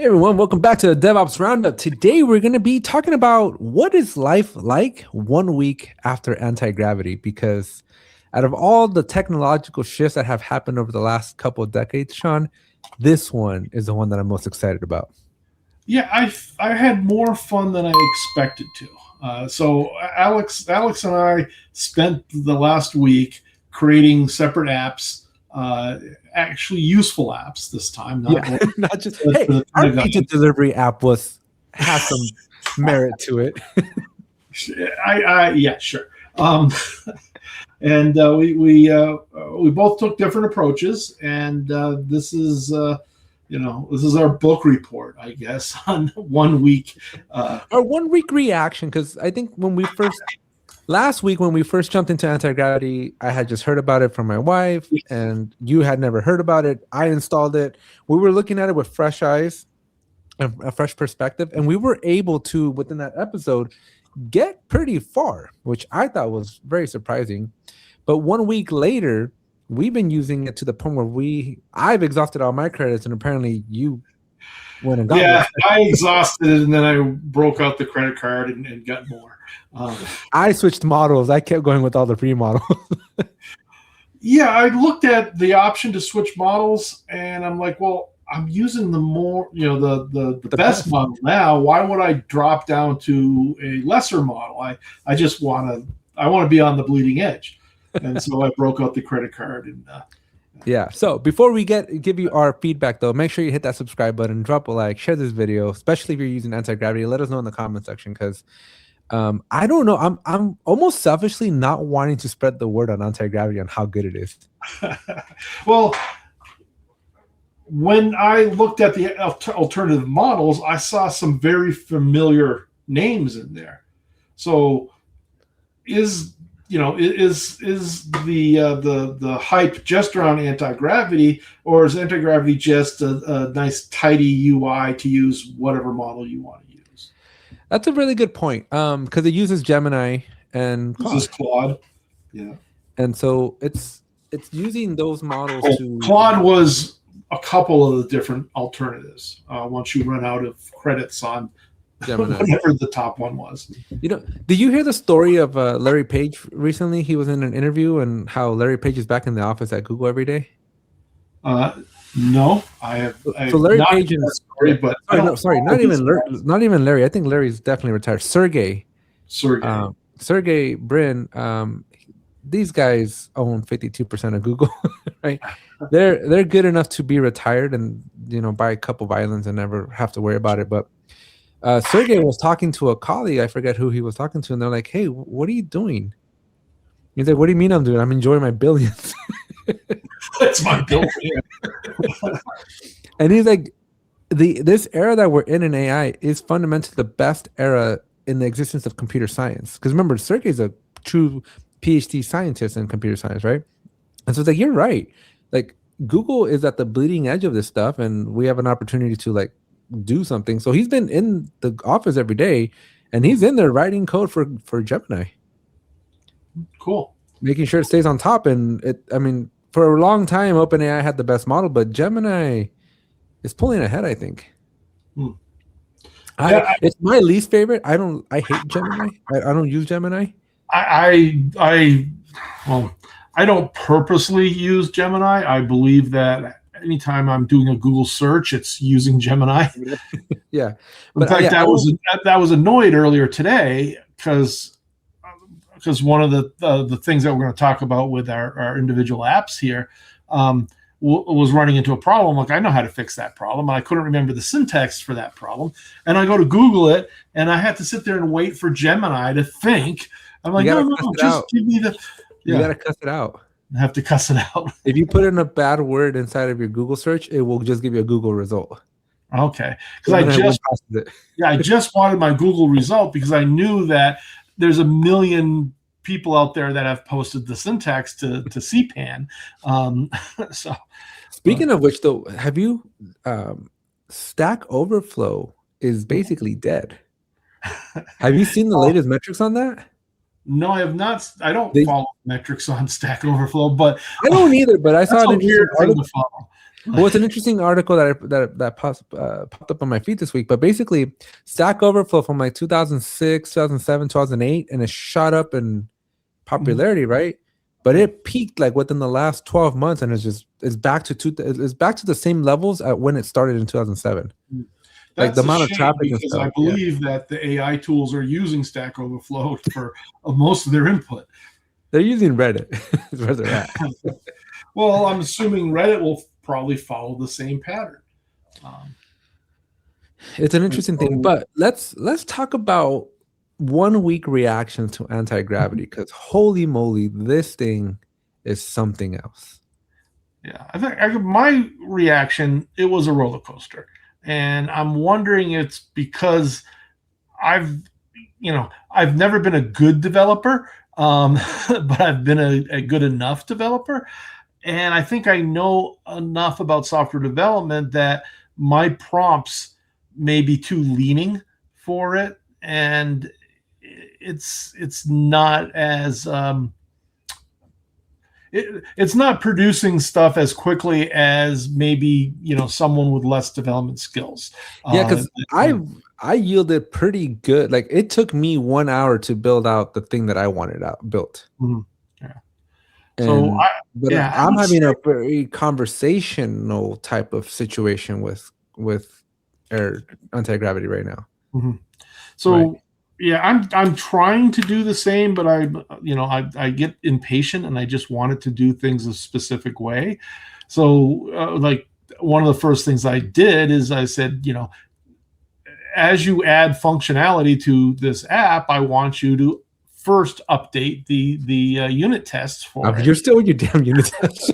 Hey everyone, welcome back to the DevOps Roundup. Today we're going to be talking about what is life like 1 week after anti-gravity, because out of all the technological shifts that have happened over the last couple of decades, Sean, this one is the one that I'm most excited about. Yeah, I had more fun than I expected to. So Alex and I spent the last week creating separate apps, actually useful apps this time. Not just, hey, our pizza delivery app has some merit to it. Yeah, sure. And we both took different approaches, and this is our book report, I guess, on 1 week. Our 1 week reaction, because I think last week when we first jumped into anti-gravity, I had just heard about it from my wife, and you had never heard about it. I installed it. We were looking at it with fresh eyes, a fresh perspective, and we were able to, within that episode, get pretty far, which I thought was very surprising. But 1 week later, we've been using it to the point where I've exhausted all my credits, and apparently you went and got more. I exhausted it, and then I broke out the credit card and got more. I switched models. I kept going with all the free models. Yeah, I looked at the option to switch models, and I'm like, well, I'm using the best model now. Why would I drop down to a lesser model? I just want to be on the bleeding edge. And so I broke out the credit card. And yeah. So before we give you our feedback, though, make sure you hit that subscribe button, drop a like, share this video, especially if you're using anti-gravity. Let us know in the comment section, because I don't know. I'm almost selfishly not wanting to spread the word on anti-gravity on how good it is. Well, when I looked at the alternative models, I saw some very familiar names in there. So is the hype just around anti-gravity, or is anti-gravity just a nice tidy UI to use whatever model you want to use? That's a really good point, because it uses Gemini and Claude. Yeah, and so it's using those models. Claude was a couple of the different alternatives once you run out of credits on Gemini, whatever the top one was. Did you hear the story of Larry Page recently? He was in an interview, and how Larry Page is back in the office at Google every day. No, I have. So Larry Page is story, but not even Larry. I think Larry's definitely retired. Sergey Brin. These guys own 52% of Google, right? They're good enough to be retired and buy a couple violins and never have to worry about it. But Sergey was talking to a colleague, I forget who he was talking to, and they're like, "Hey, what are you doing?" He's like, "What do you mean I'm doing? I'm enjoying my billions." That's my billion. And he's like, this era that we're in AI is fundamentally the best era in the existence of computer science. Because remember, Sergey's a true PhD scientist in computer science, right? And so it's like, you're right. Like, Google is at the bleeding edge of this stuff, and we have an opportunity to do something. So he's been in the office every day, and he's in there writing code for Gemini. Cool. Making sure it stays on top. And for a long time, OpenAI had the best model, but Gemini is pulling ahead, I think. It's my least favorite. I hate Gemini. I don't use Gemini. I don't purposely use Gemini. I believe that anytime I'm doing a Google search, it's using Gemini. Yeah. In fact, that was annoyed earlier today because one of the things that we're going to talk about with our individual apps here was running into a problem. Like, I know how to fix that problem, and I couldn't remember the syntax for that problem. And I go to Google it, and I had to sit there and wait for Gemini to think. I'm like, no, just give me the. You got to cuss it out. I have to cuss it out. If you put in a bad word inside of your Google search, it will just give you a Google result. Okay, because I just wanted my Google result, because I knew that there's a million people out there that have posted the syntax to CPAN. So, speaking of which, though, have you Stack Overflow is basically dead? Have you seen the latest metrics on that? No, I have not. I don't follow metrics on Stack Overflow, but I don't either. But I saw it in here. Well, it's an interesting article that popped up on my feed this week. But basically, Stack Overflow from like 2006, 2007, 2008, and it shot up in popularity, right? But it peaked like within the last 12 months, and it's back to the same levels at when it started in 2007. Like the amount of traffic and stuff. I believe that the AI tools are using Stack Overflow for most of their input. They're using Reddit. Is where they're at. Well, I'm assuming Reddit will probably follow the same pattern. It's an interesting thing, but let's talk about 1 week reaction to anti-gravity, because holy moly, this thing is something else. Yeah, I think my reaction, it was a roller coaster, and I'm wondering it's because I've never been a good developer, but I've been a good enough developer. And I think I know enough about software development that my prompts may be too leaning for it. And it's not as it's not producing stuff as quickly as maybe someone with less development skills. Yeah, because I yielded pretty good. Like it took me 1 hour to build out the thing that I wanted built. Mm-hmm. Yeah. And, I'm having a very conversational type of situation with anti-gravity right now. Mm-hmm. So. Right. Yeah, I'm trying to do the same, but I get impatient and I just wanted to do things a specific way. So like one of the first things I did is I said, as you add functionality to this app, I want you to first update the unit tests for it. You're still with your damn unit tests.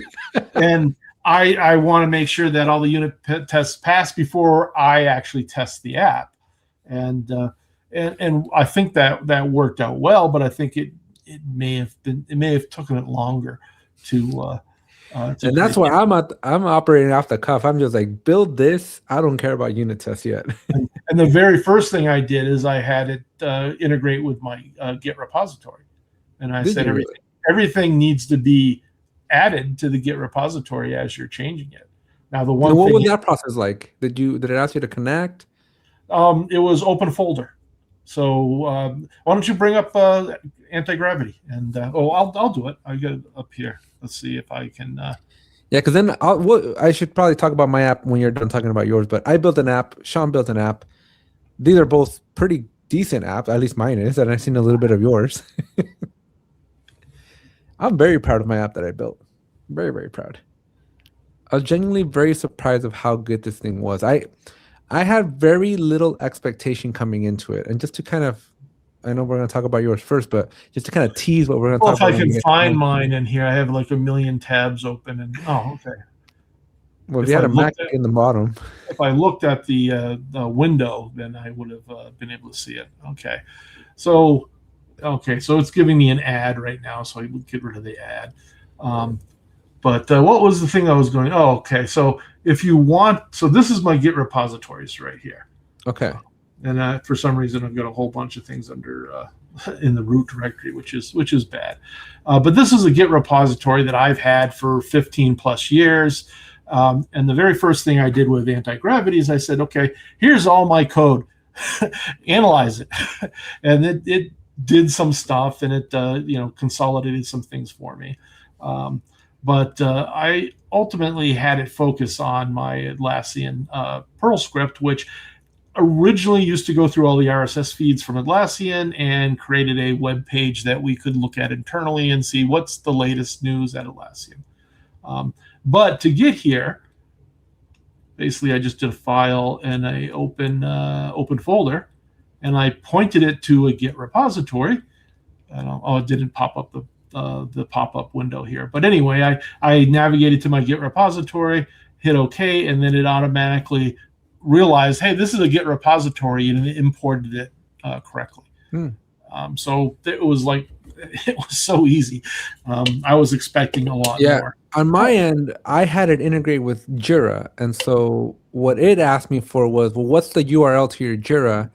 And I want to make sure that all the unit tests pass before I actually test the app. And I think that worked out well, but I think it may have taken it longer to and that's why I'm operating off the cuff. I'm just like, build this. I don't care about unit tests yet. and the very first thing I did is I had it integrate with my Git repository, and I said everything needs to be added to the Git repository as you're changing it. Now what was that process like? Did it ask you to connect? It was open folder. So why don't you bring up anti-gravity? And I'll do it. I get it up here. Let's see if I can. Yeah, because then I should probably talk about my app when you're done talking about yours. But I built an app. Sean built an app. These are both pretty decent apps. At least mine is, and I've seen a little bit of yours. I'm very proud of my app that I built. Very, very proud. I was genuinely very surprised of how good this thing was. I had very little expectation coming into it. And just to kind of, I know we're going to talk about yours first, but just to kind of tease what we're going to talk about. If I can find mine in here, I have like a million tabs open. And okay. Well, if you had a Mac in the bottom. If I looked at the window, then I would have been able to see it. Okay. So it's giving me an ad right now, so I would get rid of the ad. But what was the thing I was going? Oh, okay. So if you want, this is my Git repositories right here. Okay. And for some reason, I've got a whole bunch of things under in the root directory, which is bad. But this is a Git repository that I've had for 15 plus years. And the very first thing I did with anti-gravity is I said, okay, here's all my code. Analyze it. And it did some stuff, and it consolidated some things for me. But I ultimately had it focus on my Atlassian Perl script, which originally used to go through all the RSS feeds from Atlassian and created a web page that we could look at internally and see what's the latest news at Atlassian. But to get here, basically I just did a file and a open folder, and I pointed it to a Git repository. It didn't pop up the pop-up window here. But anyway, I navigated to my Git repository, hit OK, and then it automatically realized, hey, this is a Git repository, and it imported it correctly. So it was so easy. I was expecting a lot more. On my end, I had it integrate with Jira. And so what it asked me for was, well, what's the URL to your Jira?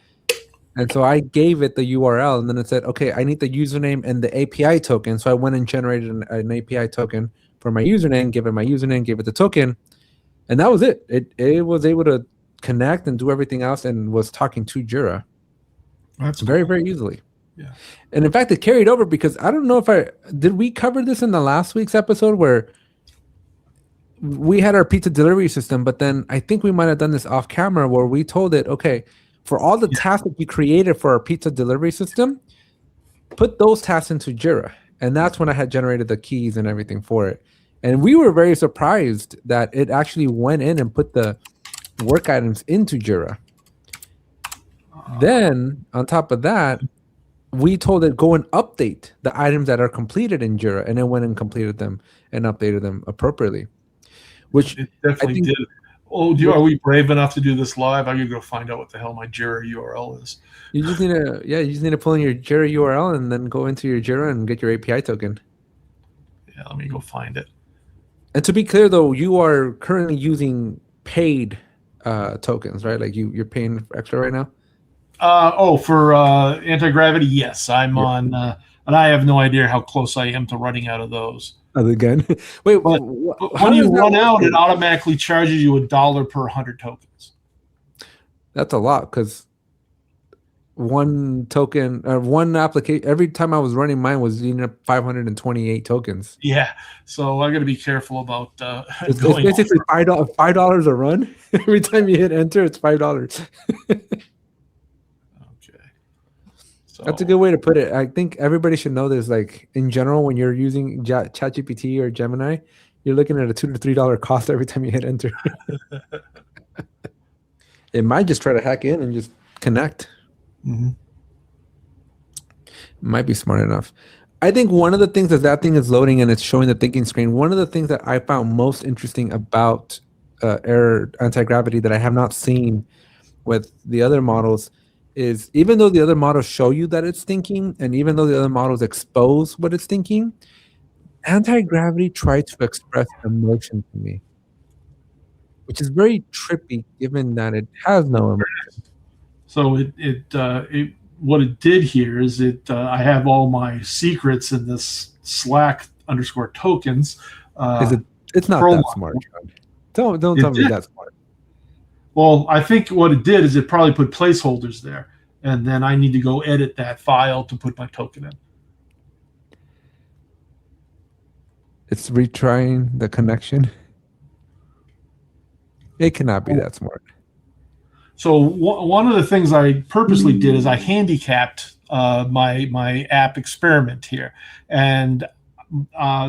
And so I gave it the URL, and then it said, okay, I need the username and the API token. So I went and generated an API token for my username, gave it my username, gave it the token. And that was it. It was able to connect and do everything else and was talking to Jira. That's very, cool. very easily. Yeah. And in fact, it carried over because I don't know if did we cover this in the last week's episode where we had our pizza delivery system, but then I think we might have done this off camera where we told it, okay, for all the tasks that we created for our pizza delivery system, put those tasks into Jira. And that's when I had generated the keys and everything for it. And we were very surprised that it actually went in and put the work items into Jira. Then on top of that, we told it go and update the items that are completed in Jira, and it went and completed them and updated them appropriately. Which it definitely did. Oh, are we brave enough to do this live? I gotta go find out what the hell my Jira URL is. You just need to pull in your Jira URL and then go into your Jira and get your API token. Yeah, let me go find it. And to be clear, though, you are currently using paid tokens, right? Like you're paying extra right now. For Antigravity, yes, I'm on, and I have no idea how close I am to running out of those. Again, wait. But when you run out, it automatically charges you $1 per 100 tokens. That's a lot because one token or one application. Every time I was running mine was eating up 528 tokens. Yeah, so I got to be careful about. It's basically $5 a run. Every time you hit enter, it's $5. So, that's a good way to put it. I think everybody should know this. Like in general, when you're using ChatGPT or Gemini, you're looking at a $2 to $3 cost every time you hit enter. It might just try to hack in and just connect. Mm-hmm. Might be smart enough. I think one of the things that thing is loading and it's showing the thinking screen. One of the things that I found most interesting about Error Antigravity that I have not seen with the other models is even though the other models show you that it's thinking, and even though the other models expose what it's thinking, Antigravity tried to express emotion to me, which is very trippy given that it has no emotion. So what it did here is I have all my secrets in this Slack _tokens. It's not that smart. Don't tell me that's smart. Well, I think what it did is it probably put placeholders there, and then I need to go edit that file to put my token in. It's retrying the connection. It cannot be that smart. So one of the things I purposely did is I handicapped my app experiment here, and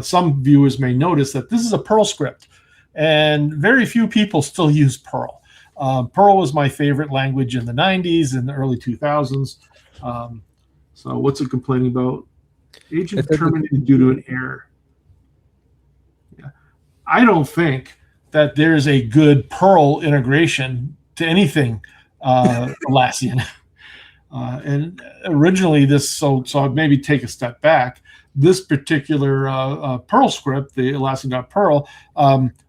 some viewers may notice that this is a Perl script, and very few people still use Perl. Perl was my favorite language in the 90s and the early 2000s. So what's it complaining about? Agent terminated due to an error. Yeah. I don't think that there's a good Perl integration to anything Atlassian. And originally so I'd maybe take a step back. This particular Perl script, the Atlassian.Perl,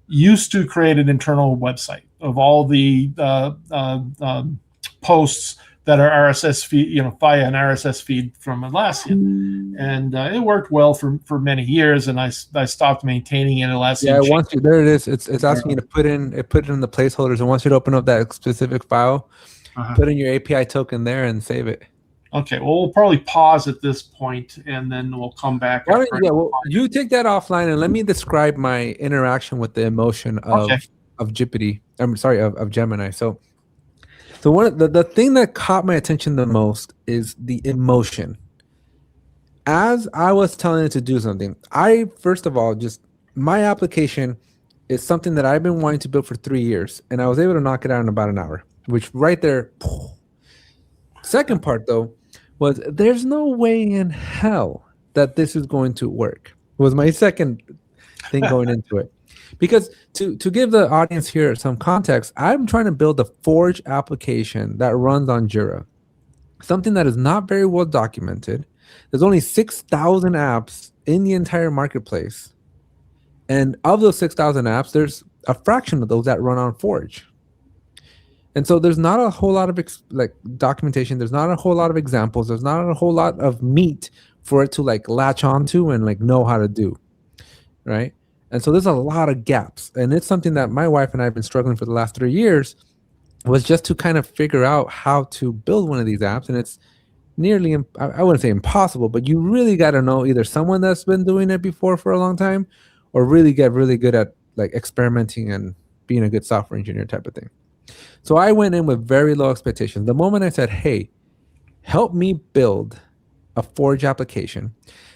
used to create an internal website of all the posts that are RSS feed, via an RSS feed from Atlassian, and it worked well for many years. And I stopped maintaining it. Atlassian. Yeah, once you there it is. It's asking you to put it in the placeholders, and once you open up that specific file, put in your API token there and save it. Okay, well, we'll probably pause at this point, and then we'll come back. You take that offline, and let me describe my interaction with the emotion of Jippity. I'm sorry, of Gemini. So the thing that caught my attention the most is the emotion. As I was telling it to do something, first of all, my application is something that I've been wanting to build for 3 years, and I was able to knock it out in about an hour, which right there. Second part, though, was there's no way in hell that this is going to work. Was my second thing going into it. Because to give the audience here some context, I'm trying to build a Forge application that runs on Jira. Something that is not very well documented. There's only 6,000 apps in the entire marketplace. And of those 6,000 apps, there's a fraction of those that run on Forge. And so there's not a whole lot of documentation. There's not a whole lot of examples. There's not a whole lot of meat for it to latch onto and know how to do, right? And so there's a lot of gaps. And it's something that my wife and I have been struggling for the last 3 years, was just to kind of figure out how to build one of these apps. And it's nearly, I wouldn't say impossible, but you really got to know either someone that's been doing it before for a long time, or really get really good at like experimenting and being a good software engineer type of thing. So I went in with very low expectations. The moment I said, hey, help me build a Forge application.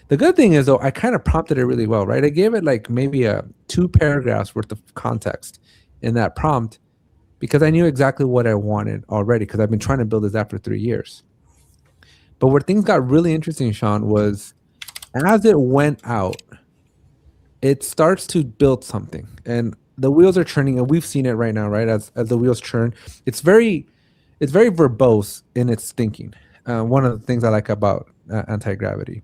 The good thing is, though, I kind of prompted it really well, right? I gave it like maybe 2 paragraphs worth of context in that prompt, because I knew exactly what I wanted already, because I've been trying to build this app for 3 years. But where things got really interesting, Sean, was as it went out, it starts to build something, and the wheels are churning, and we've seen it right now, right? As the wheels churn, it's very verbose in its thinking. One of the things I like about anti-gravity,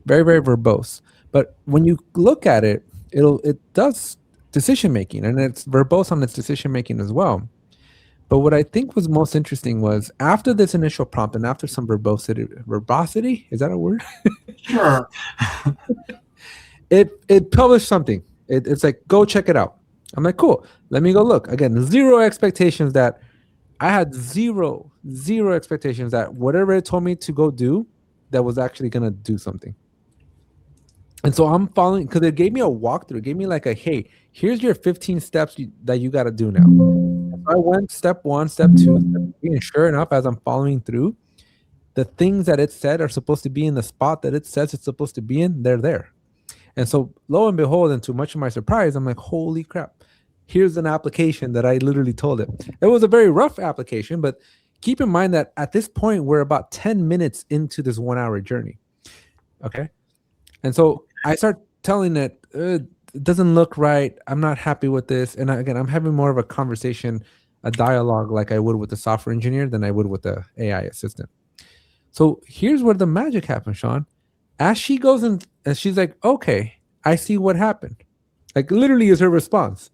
very, very verbose. But when you look at it, it does decision making, and it's verbose on its decision making as well. But what I think was most interesting was after this initial prompt and after some verbosity, is that a word? Sure. It published something. It's like, go check it out. I'm like, cool. Let me go look. Again, zero expectations that I had zero expectations that whatever it told me to go do, that was actually gonna do something. And so I'm following, because it gave me a walkthrough. It gave me like a, hey, here's your 15 steps that you got to do now. So I went step 1, step 2, step 3, and sure enough, as I'm following through, the things that it said are supposed to be in the spot that it says it's supposed to be in, they're there. And so lo and behold, and to much of my surprise, I'm like, holy crap, here's an application that I literally told it. It was a very rough application, but keep in mind that at this point, we're about 10 minutes into this 1-hour journey. Okay. And so I start telling it, it doesn't look right. I'm not happy with this. And again, I'm having more of a conversation, a dialogue like I would with the software engineer than I would with the AI assistant. So here's where the magic happens, Sean. As she goes in, and she's like, okay, I see what happened. Like literally is her response.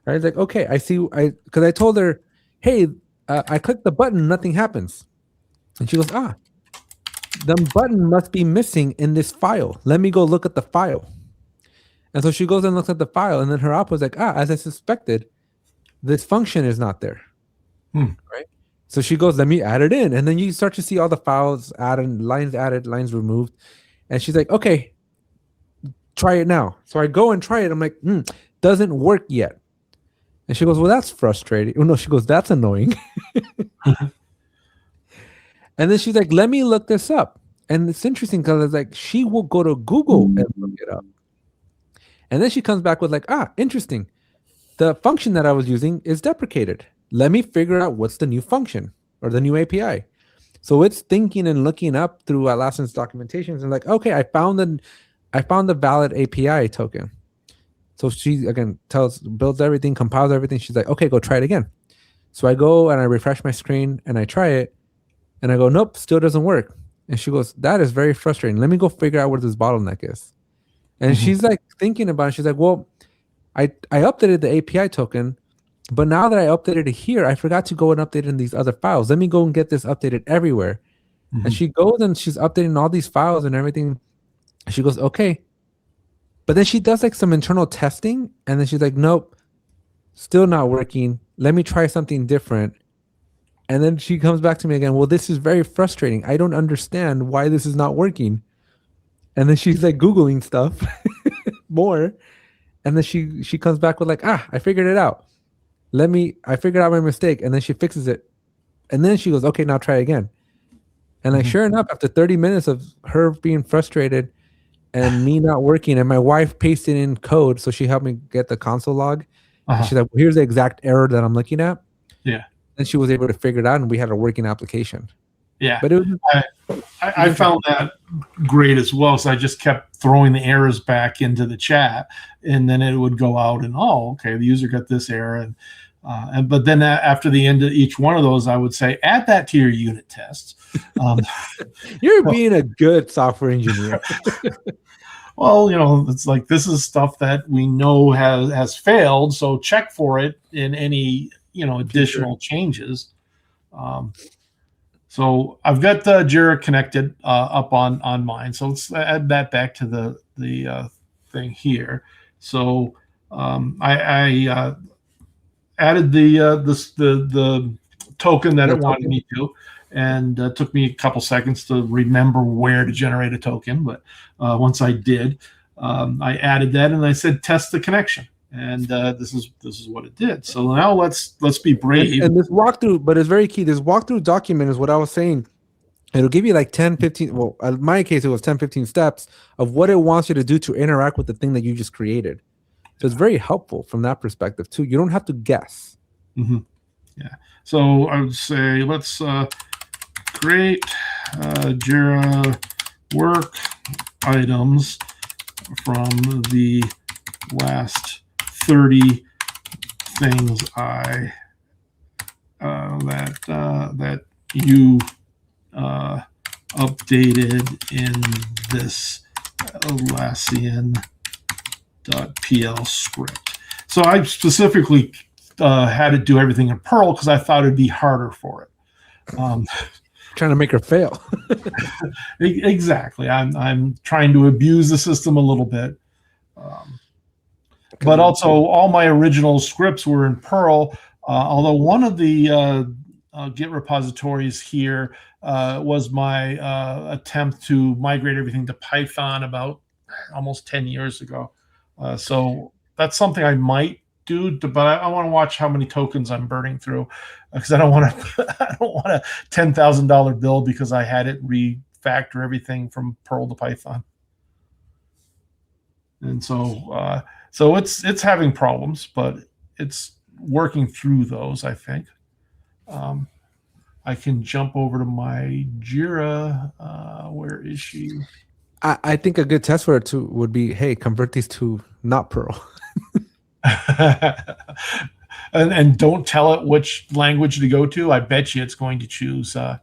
Right? It's like, okay, I see. Because I told her, hey, I clicked the button, nothing happens. And she goes, the button must be missing in this file. Let me go look at the file. And so she goes and looks at the file, and then her output is like, as I suspected, this function is not there. Right? So she goes, let me add it in. And then you start to see all the files added, lines removed. And she's like, okay, try it now. So I go and try it. I'm like, doesn't work yet. And she goes, well, that's frustrating. Oh, no, she goes, that's annoying. And then she's like, let me look this up. And it's interesting because it's like, she will go to Google and look it up. And then she comes back with like, interesting. The function that I was using is deprecated. Let me figure out what's the new function or the new API. So it's thinking and looking up through Atlassian's documentations and like, okay, I found the valid API token. So she again builds everything, compiles everything. She's like, okay, go try it again. So I go and I refresh my screen and I try it. And I go, nope, still doesn't work. And she goes, that is very frustrating. Let me go figure out where this bottleneck is. And she's like thinking about it. She's like, well, I updated the API token, but now that I updated it here, I forgot to go and update it in these other files. Let me go and get this updated everywhere. And she goes and she's updating all these files and everything. And she goes, okay. But then she does like some internal testing. And then she's like, nope, still not working. Let me try something different. And then she comes back to me again. Well, this is very frustrating. I don't understand why this is not working. And then she's like Googling stuff more. And then she comes back with like, I figured it out. I figured out my mistake. And then she fixes it. And then she goes, okay, now try again. And like, sure enough, after 30 minutes of her being frustrated and me not working and my wife pasted in code, so she helped me get the console log. And she's like, well, here's the exact error that I'm looking at. Yeah. And she was able to figure it out, and we had a working application. Yeah, but it was, I found that great as well. So I just kept throwing the errors back into the chat, and then it would go out and okay, the user got this error, but then after the end of each one of those, I would say add that to your unit tests. You're being a good software engineer. Well, it's like this is stuff that we know has failed, so check for it in any additional changes. So I've got the Jira connected up on mine. So let's add that back to the thing here. So I added the token that it wanted me to, and took me a couple seconds to remember where to generate a token. But once I did, I added that, and I said test the connection, and this is what it did. So now let's be brave. And this walkthrough, but it's very key. This walkthrough document is what I was saying. It'll give you like 10, 15, well, in my case, it was 10, 15 steps of what it wants you to do to interact with the thing that you just created. So it's very helpful from that perspective too. You don't have to guess. Mm-hmm. Yeah. So I would say let's create Jira work items from the last 30 things I that you updated in this Atlassian.pl script. So I specifically had to do everything in Perl because I thought it'd be harder for it. Trying to make her fail. Exactly. I'm trying to abuse the system a little bit. But also all my original scripts were in Perl, although one of the Git repositories here was my attempt to migrate everything to Python about almost 10 years ago. So that's something I might do, but I want to watch how many tokens I'm burning through, because I don't want a $10,000 bill because I had it refactor everything from Perl to Python. And so it's having problems, but it's working through those, I think. I can jump over to my Jira. Where is she? I think a good test for it too would be, hey, convert these to not Perl. and don't tell it which language to go to. I bet you it's going to choose like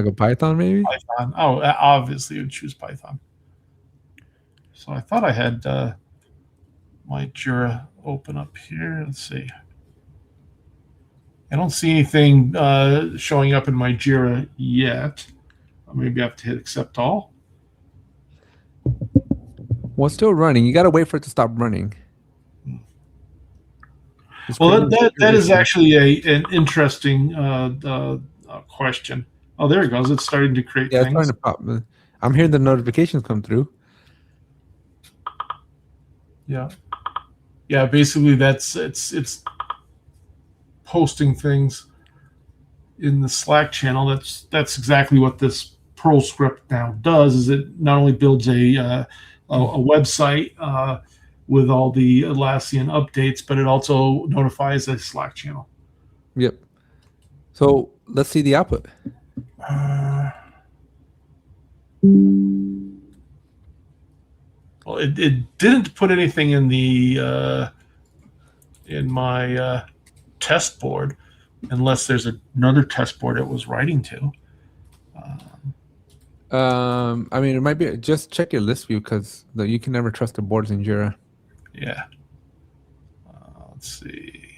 a Python, maybe? Python. Oh, obviously it would choose Python. So I thought I had my Jira open up here. Let's see. I don't see anything showing up in my Jira yet. Maybe I have to hit accept all. Well, it's still running. You got to wait for it to stop running. Well, that is actually an interesting question. Oh, there it goes. It's starting to create things. It's starting to pop. I'm hearing the notifications come through. Yeah. Basically, it's posting things in the Slack channel. That's exactly what this Perl script now does. Is it not only builds a website with all the Atlassian updates, but it also notifies a Slack channel. Yep. So let's see the output. Well, it didn't put anything in the in my test board, unless there's another test board it was writing to. I mean, it might be, just check your list view, because you can never trust the boards in Jira. Yeah. Let's see.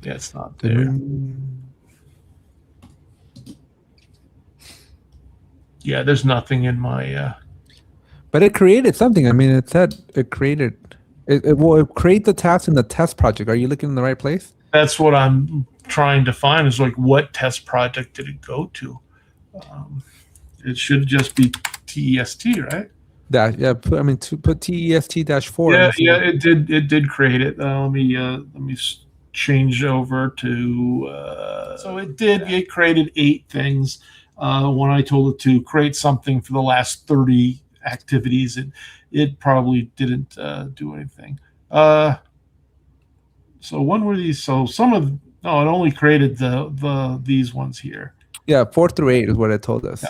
Yeah, it's not there. Yeah, there's nothing in my. But it created something. I mean, it said it created. It will create the task in the test project. Are you looking in the right place? That's what I'm trying to find, is like, what test project did it go to? It should just be TEST, right? Put TEST-4. Yeah, it did create it. Let me change over to. So it created 8 things. When I told it to create something for the last 30 activities, it probably didn't do anything. So when were these? So it only created these ones here. Yeah, 4 through 8 is what it told us.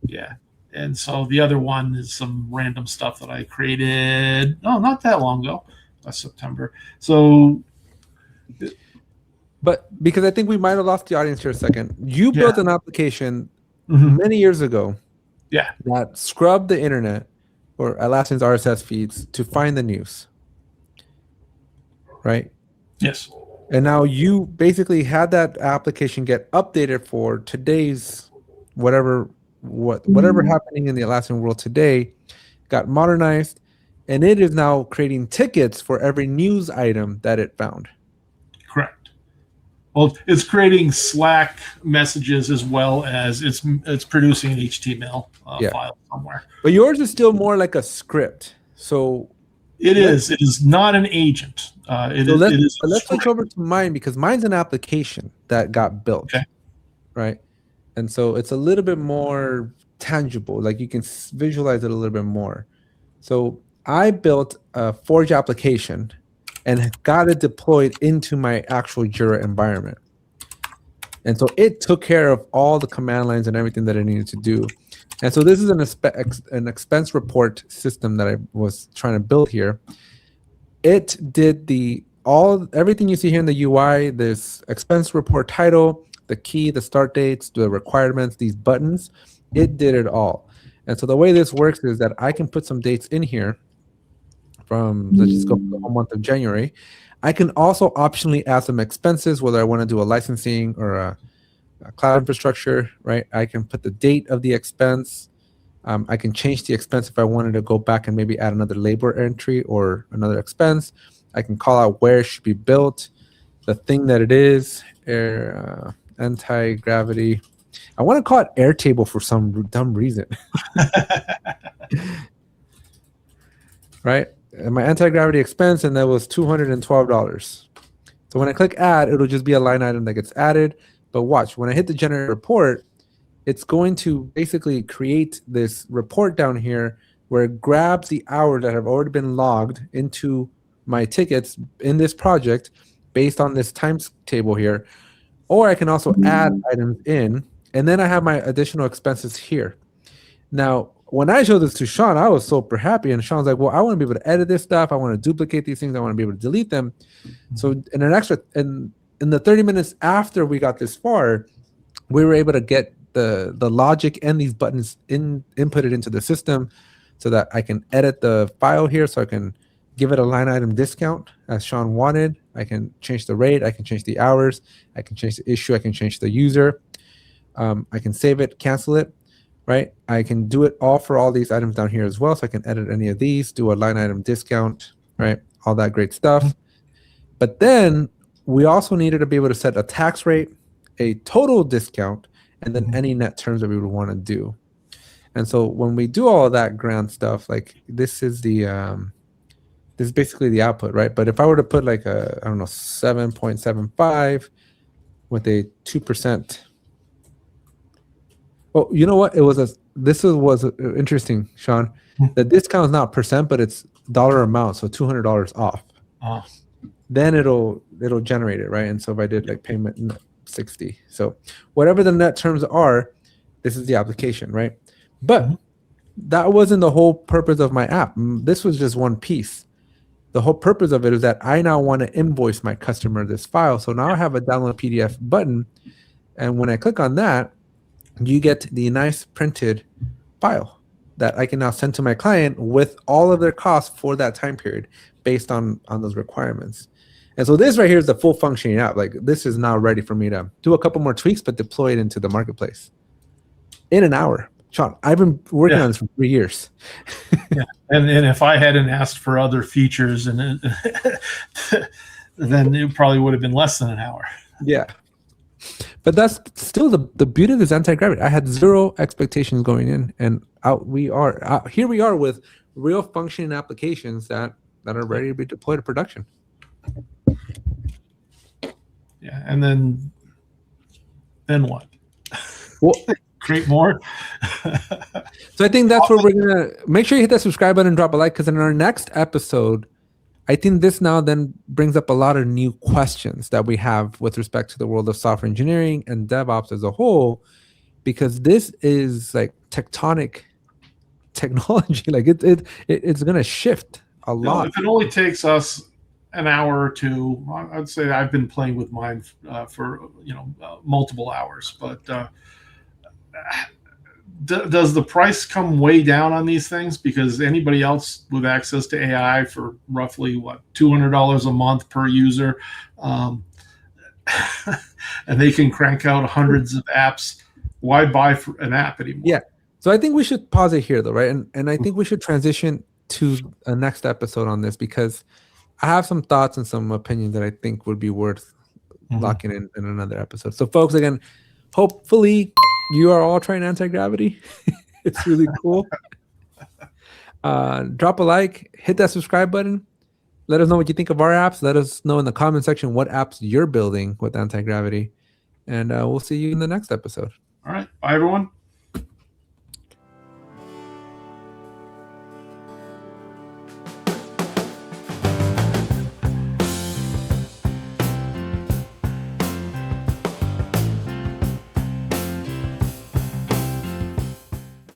Yeah. And so the other one is some random stuff that I created. No, not that long ago, last September. So. But because I think we might have lost the audience here a second. You built an application many years ago. Yeah. That scrubbed the internet or Atlassian's RSS feeds to find the news. Right? Yes. And now you basically had that application get updated for today's whatever whatever happening in the Atlassian world today got modernized, and it is now creating tickets for every news item that it found. Correct. Well, it's creating Slack messages as well as it's producing an HTML file somewhere. But yours is still more like a script. So it is. It is not an agent. Let's switch over to mine, because mine's an application that got built. Okay. Right. And so it's a little bit more tangible. Like you can visualize it a little bit more. So I built a Forge application and got it deployed into my actual Jira environment. And so it took care of all the command lines and everything that I needed to do. And so this is an expense report system that I was trying to build here. It did everything you see here in the UI, this expense report title, the key, the start dates, the requirements, these buttons, it did it all. And so the way this works is that I can put some dates in here from, let's just go for the whole month of January. I can also optionally add some expenses, whether I want to do a licensing or a cloud infrastructure, right? I can put the date of the expense. I can change the expense if I wanted to go back and maybe add another labor entry or another expense. I can call out where it should be built, the thing that it is, anti-gravity. I want to call it Airtable for some dumb reason. Right? And my anti-gravity expense, and that was $212. So when I click add, it'll just be a line item that gets added. But watch, when I hit the generate report, it's going to basically create this report down here where it grabs the hours that have already been logged into my tickets in this project based on this times table here. Or I can also add items in, and then I have my additional expenses here. Now, when I showed this to Sean, I was super happy, and Sean's like, well, I want to be able to edit this stuff. I want to duplicate these things. I want to be able to delete them. So in the 30 minutes after we got this far, we were able to get the logic and these buttons inputted into the system so that I can edit the file here, so I can give it a line item discount as Sean wanted. I can change the rate. I can change the hours. I can change the issue. I can change the user. I can save it, cancel it, right? I can do it all for all these items down here as well. So I can edit any of these, do a line item discount, right? All that great stuff. But then we also needed to be able to set a tax rate, a total discount, and then any net terms that we would want to do. And so when we do all of that grand stuff, like this is basically the output, right? But if I were to put like a, I don't know, 7.75 with a 2%. Oh, you know what? This was interesting, Sean. The discount is not percent, but it's dollar amount, so $200 off. Then it'll generate it, right? And so if I did like payment 60, so whatever the net terms are, this is the application, right? But that wasn't the whole purpose of my app. This was just one piece. The whole purpose of it is that I now want to invoice my customer this file. So now I have a download PDF button, and when I click on that, you get the nice printed file that I can now send to my client with all of their costs for that time period based on those requirements. And so this right here is the full functioning app. Like this is now ready for me to do a couple more tweaks, but deploy it into the marketplace in an hour. Sean, I've been working on this for 3 years. Yeah. And if I hadn't asked for other features, and then it probably would have been less than an hour. Yeah. But that's still the beauty of this anti-gravity. I had zero expectations going in, and here we are with real functioning applications that are ready to be deployed to production. Yeah, and then what? Well, create more. So I think that's where we're gonna make sure you hit that subscribe button and drop a like, because in our next episode, I think this now then brings up a lot of new questions that we have with respect to the world of software engineering and DevOps as a whole, because this is like tectonic technology. Like it's gonna shift a lot. If it only takes us an hour or two, I'd say I've been playing with mine for multiple hours, but does the price come way down on these things? Because anybody else with access to AI for roughly $200 a month per user, and they can crank out hundreds of apps. Why buy an app anymore? Yeah, So I think we should pause it here, though, right? And I think we should transition to a next episode on this, because I have some thoughts and some opinions that I think would be worth locking in another episode. So, folks, again, hopefully you are all trying anti-gravity. It's really cool. Drop a like, hit that subscribe button. Let us know what you think of our apps. Let us know in the comment section what apps you're building with anti-gravity. And we'll see you in the next episode. All right. Bye, everyone.